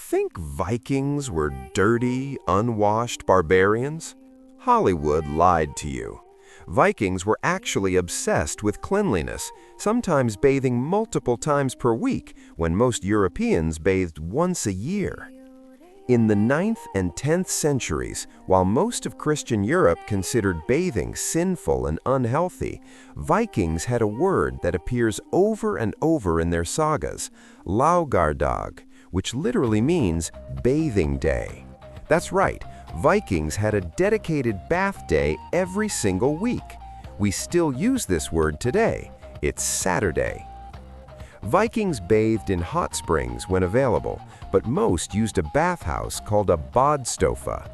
Think Vikings were dirty, unwashed barbarians? Hollywood lied to you. Vikings were actually obsessed with cleanliness, sometimes bathing multiple times per week when most Europeans bathed once a year. In the 9th and 10th centuries, while most of Christian Europe considered bathing sinful and unhealthy, Vikings had a word that appears over and over in their sagas, laugardagr, which literally means bathing day. That's right, Vikings had a dedicated bath day every single week. We still use this word today. It's Saturday. Vikings bathed in hot springs when available, but most used a bathhouse called a badstofa.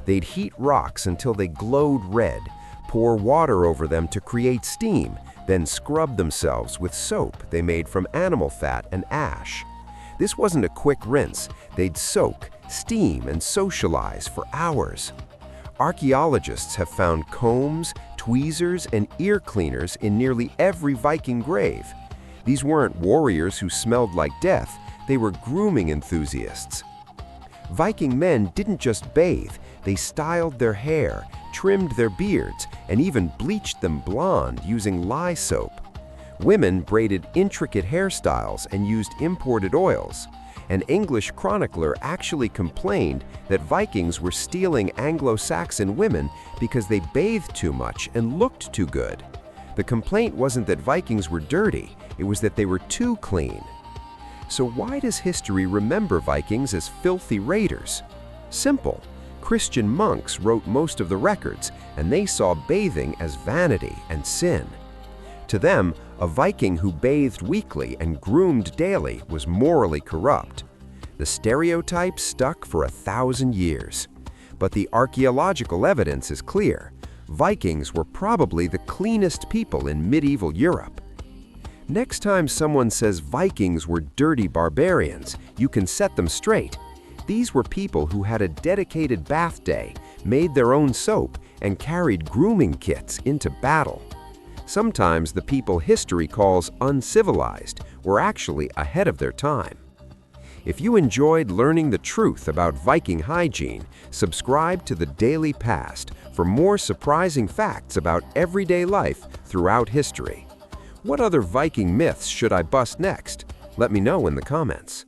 They'd heat rocks until they glowed red, pour water over them to create steam, then scrub themselves with soap they made from animal fat and ash. This wasn't a quick rinse. They'd soak, steam, and socialize for hours. Archaeologists have found combs, tweezers, and ear cleaners in nearly every Viking grave. These weren't warriors who smelled like death, they were grooming enthusiasts. Viking men didn't just bathe, they styled their hair, trimmed their beards, and even bleached them blonde using lye soap. Women braided intricate hairstyles and used imported oils. An English chronicler actually complained that Vikings were stealing Anglo-Saxon women because they bathed too much and looked too good. The complaint wasn't that Vikings were dirty, it was that they were too clean. So why does history remember Vikings as filthy raiders? Simple. Christian monks wrote most of the records, and they saw bathing as vanity and sin. To them, a Viking who bathed weekly and groomed daily was morally corrupt. The stereotype stuck for 1,000 years. But the archaeological evidence is clear. Vikings were probably the cleanest people in medieval Europe. Next time someone says Vikings were dirty barbarians, you can set them straight. These were people who had a dedicated bath day, made their own soap, and carried grooming kits into battle. Sometimes the people history calls uncivilized were actually ahead of their time. If you enjoyed learning the truth about Viking hygiene, subscribe to The Daily Past for more surprising facts about everyday life throughout history. What other Viking myths should I bust next? Let me know in the comments.